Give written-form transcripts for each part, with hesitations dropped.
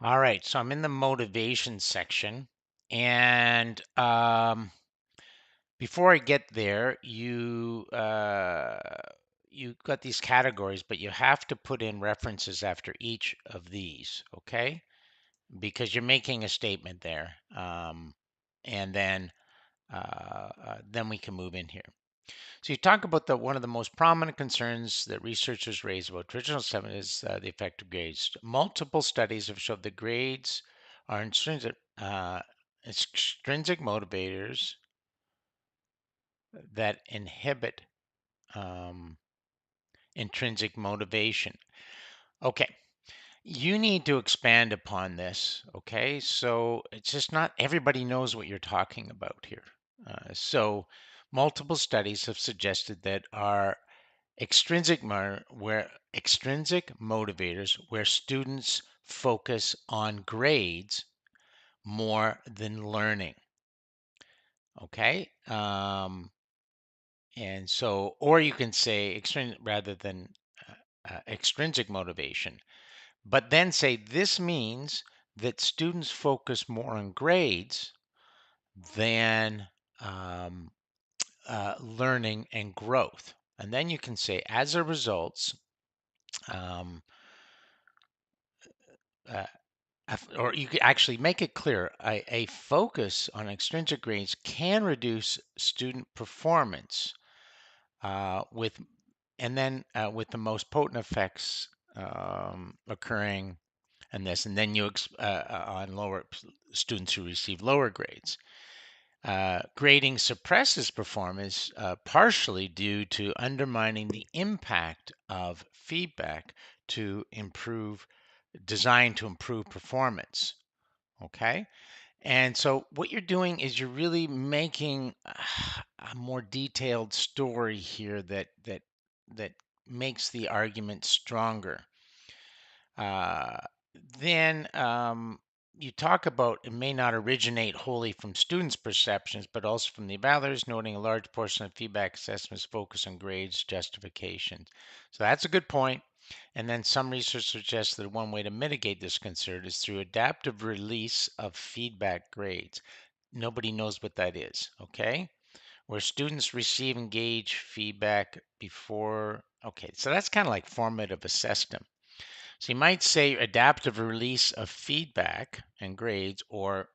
All right, so I'm in the motivation section, and before I get there, you got these categories, but you have to put in references after each of these, okay? Because you're making a statement there, and then we can move in here. So you talk about the one of the most prominent concerns that researchers raise about traditional assessment is the effect of grades. Multiple studies have showed that grades are extrinsic motivators that inhibit um, intrinsic motivation. Okay, you need to expand upon this. Okay, so it's just not everybody knows what you're talking about here. So multiple studies have suggested that our extrinsic motivators where students focus on grades more than learning. Okay. And so, or you can say extrinsic rather than extrinsic motivation, but then say this means that students focus more on grades than um, learning and growth. And then you can say, as a result, um, uh, or you could actually make it clear a focus on extrinsic grades can reduce student performance with with the most potent effects occurring in this, and then on lower students who receive lower grades. Grading suppresses performance partially due to undermining the impact of feedback to improve designed to improve performance. Okay. And so what you're doing is you're really making a more detailed story here that makes the argument stronger. Uh, then you talk about it may not originate wholly from students' perceptions, but also from the evaluators, noting a large portion of feedback assessments focus on grades justifications. So that's a good point. And then some research suggests that one way to mitigate this concern is through adaptive release of feedback grades. Nobody knows what that is, okay? Where students receive engaged feedback before, okay, so that's kind of like formative assessment. So you might say adaptive release of feedback and grades, or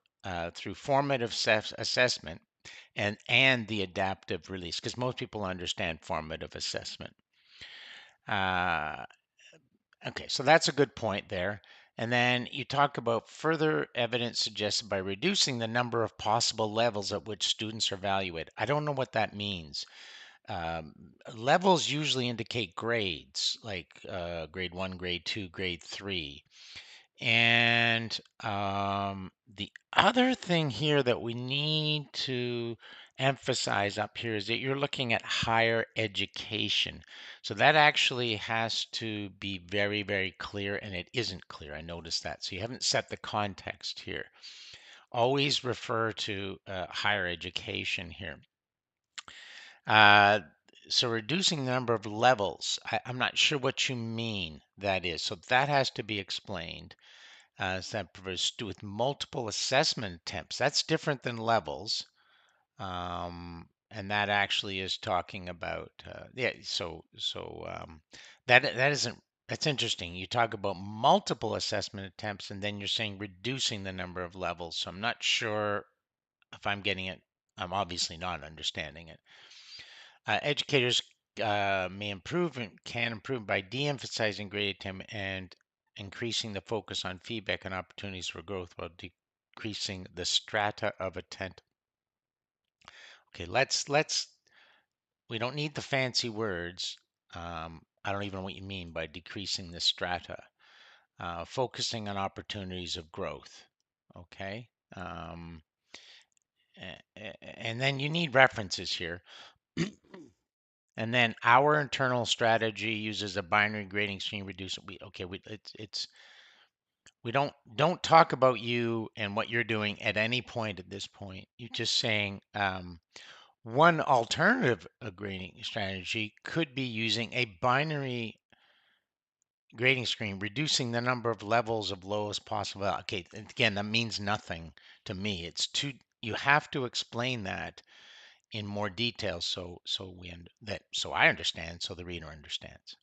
through formative assessment and the adaptive release, because most people understand formative assessment. Uh, okay, so that's a good point there. And then you talk about further evidence suggested by reducing the number of possible levels at which students are evaluated. I don't know what that means. Um, Levels usually indicate grades, like grade 1, grade 2, grade 3. And the other thing here that we need to emphasize up here is that you're looking at higher education. So that actually has to be very, very clear, and it isn't clear. I noticed that. So you haven't set the context here. Always refer to higher education here. Uh, so reducing the number of levels, I'm not sure what you mean that is. So that has to be explained. That provides with multiple assessment attempts. That's different than levels. And that actually is talking about yeah. So that isn't that's interesting. You talk about multiple assessment attempts, and then you're saying reducing the number of levels. So I'm not sure if I'm getting it. I'm obviously not understanding it. Educators may improve and can improve by de-emphasizing grade attempt and increasing the focus on feedback and opportunities for growth while decreasing the strata of attention. Okay, let's we don't need the fancy words. I don't even know what you mean by decreasing the strata. Focusing on opportunities of growth. Okay. And then you need references here. And then our internal strategy uses a binary grading scheme reduce. We don't talk about you and what you're doing at any point at this point. You're just saying one alternative grading strategy could be using a binary grading screen, reducing the number of levels of lowest possible. Okay, and again, that means nothing to me. It's too. You have to explain that in more detail, so I understand, so the reader understands.